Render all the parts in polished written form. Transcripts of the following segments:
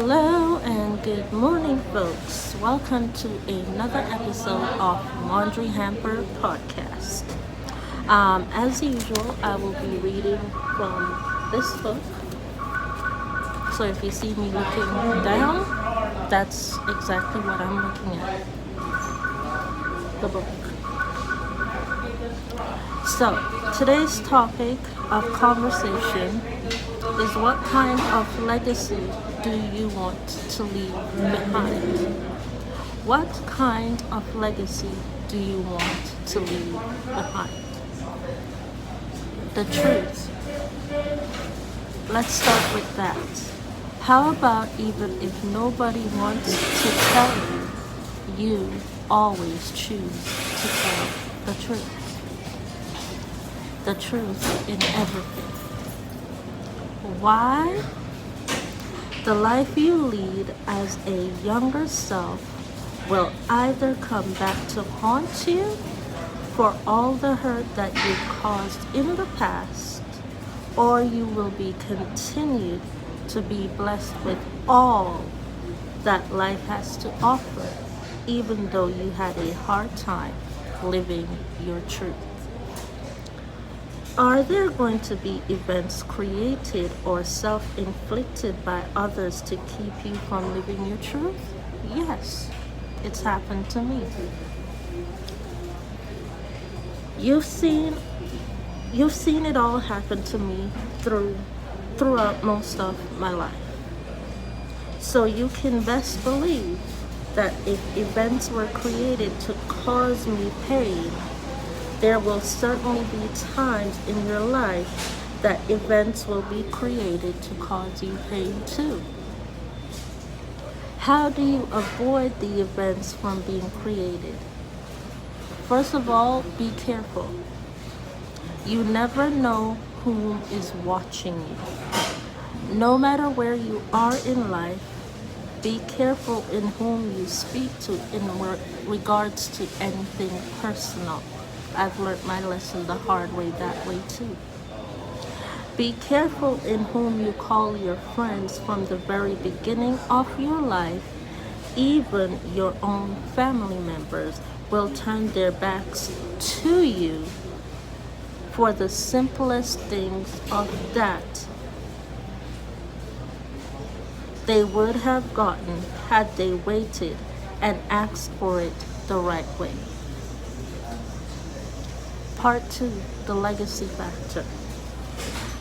Hello and good morning, folks. Welcome to another episode of Laundry Hamper Podcast. As usual, I will be reading from this book. So if you see me looking down, that's exactly what I'm looking at. The book. So today's topic of conversation is what kind of legacy do you want to leave behind? What kind of legacy do you want to leave behind? The truth. Let's start with that. How about even if nobody wants to tell you, you always choose to tell the truth. The truth in everything. Why? The life you lead as a younger self will either come back to haunt you for all the hurt that you caused in the past, or you will be continued to be blessed with all that life has to offer, even though you had a hard time living your truth. Are there going to be events created or self-inflicted by others to keep you from living your truth? Yes, it's happened to me. You've seen it all happen to me throughout most of my life. So you can best believe that if events were created to cause me pain, there will certainly be times in your life that events will be created to cause you pain too. How do you avoid the events from being created? First of all, be careful. You never know whom is watching you. No matter where you are in life, be careful in whom you speak to in regards to anything personal. I've learned my lesson the hard way that way too. Be careful in whom you call your friends from the very beginning of your life. Even your own family members will turn their backs to you for the simplest things of that they would have gotten had they waited and asked for it the right way. Part 2, the legacy factor.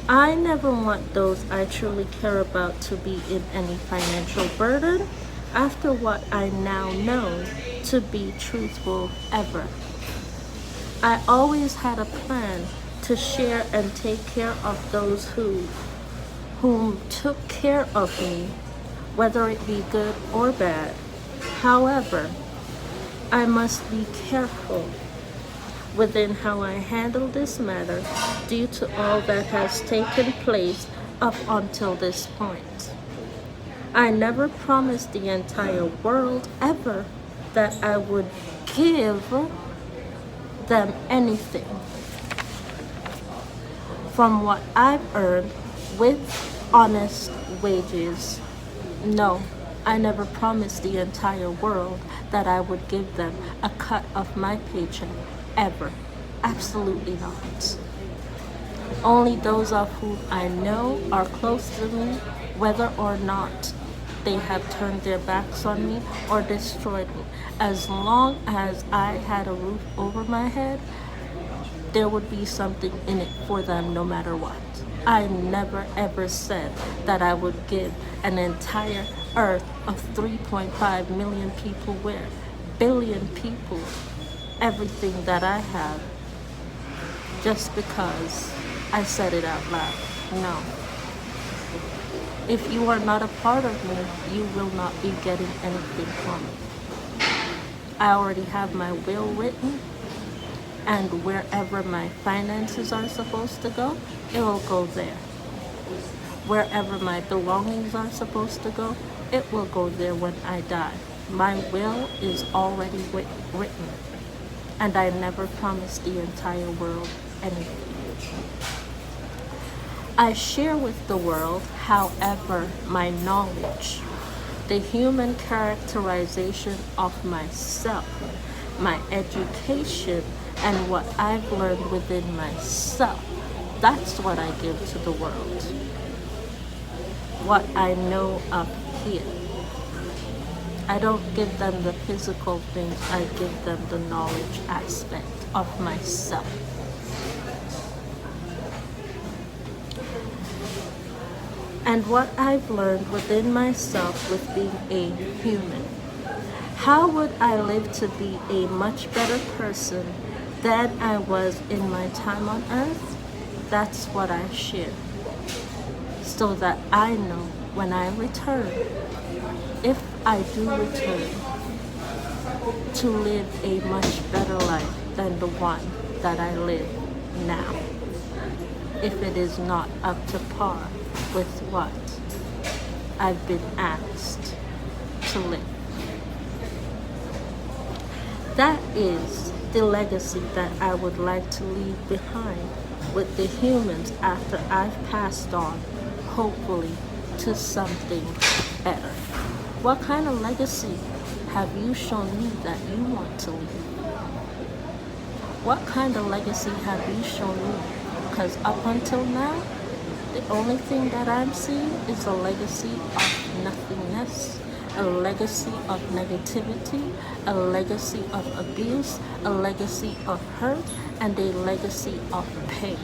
I never want those I truly care about to be in any financial burden after what I now know to be truthful ever. I always had a plan to share and take care of those whom took care of me, whether it be good or bad. However, I must be careful within how I handle this matter due to all that has taken place up until this point. I never promised the entire world ever that I would give them anything from what I've earned with honest wages. No, I never promised the entire world that I would give them a cut of my paycheck. Ever. Absolutely not. Only those of whom I know are close to me, whether or not they have turned their backs on me or destroyed me. As long as I had a roof over my head, there would be something in it for them no matter what. I never ever said that I would give an entire earth of 3.5 million people, where billion people, everything that I have, just because I said it out loud. No. If you are not a part of me, you will not be getting anything from me. I already have my will written, and wherever my finances are supposed to go, it will go there. Wherever my belongings are supposed to go, it will go there when I die. My will is already written. And I never promised the entire world anything. I share with the world, however, my knowledge the human characterization of myself, my education, and what I've learned within myself. That's what I give to the world. What I know up here. I don't give them the physical things, I give them the knowledge aspect of myself. And what I've learned within myself with being a human. How would I live to be a much better person than I was in my time on earth? That's what I share. So that I know when I return, if I do return, to live a much better life than the one that I live now, if it is not up to par with what I've been asked to live. That is the legacy that I would like to leave behind with the humans after I've passed on, hopefully, to something better. What kind of legacy have you shown me that you want to leave? What kind of legacy have you shown me? Because up until now, the only thing that I'm seeing is a legacy of nothingness, a legacy of negativity, a legacy of abuse, a legacy of hurt, and a legacy of pain.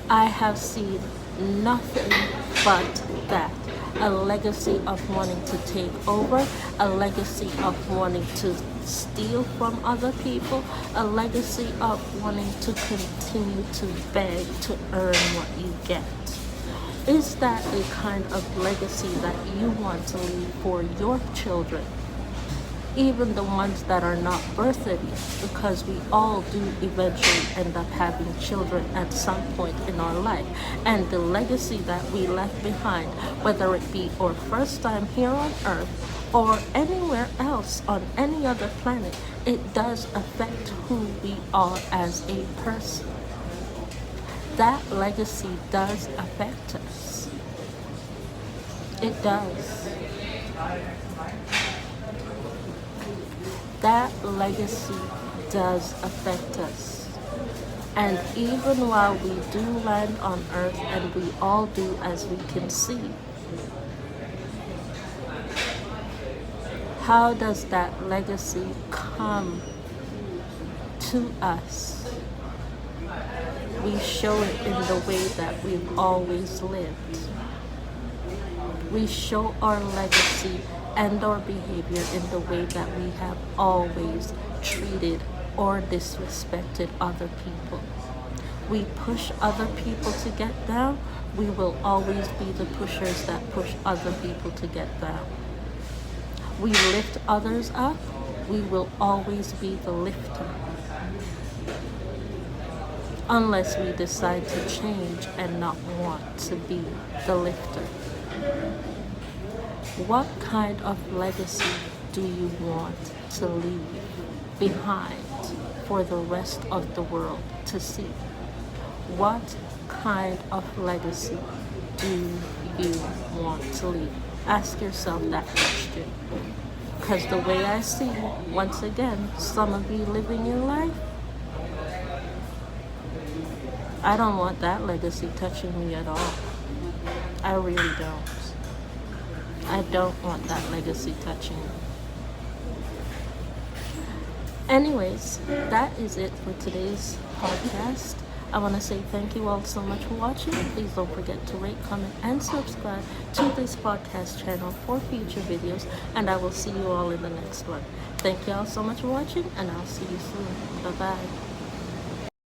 I have seen nothing but that. A legacy of wanting to take over, a legacy of wanting to steal from other people, a legacy of wanting to continue to beg to earn what you get. Is that a kind of legacy that you want to leave for your children? Even the ones that are not birthed yet, because we all do eventually end up having children at some point in our life. And the legacy that we left behind, whether it be our first time here on earth or anywhere else on any other planet, it does affect who we are as a person. That legacy does affect us. It does. That legacy does affect us. And even while we do land on earth, and we all do as we can see, how does that legacy come to us? We show it in the way that we've always lived. We show our legacy and our behavior in the way that we have always treated or disrespected other people. We push other people to get down. We will always be the pushers that push other people to get down. We lift others up. We will always be the lifter. Unless we decide to change and not want to be the lifter. What kind of legacy do you want to leave behind for the rest of the world to see? What kind of legacy do you want to leave? Ask yourself that question. Because the way I see, once again, some of you living your life, I don't want that legacy touching me at all. I really don't. I don't want that legacy touching me. Anyways, that is it for today's podcast. I want to say thank you all so much for watching. Please don't forget to rate, comment, and subscribe to this podcast channel for future videos. And I will see you all in the next one. Thank you all so much for watching, and I'll see you soon. Bye-bye.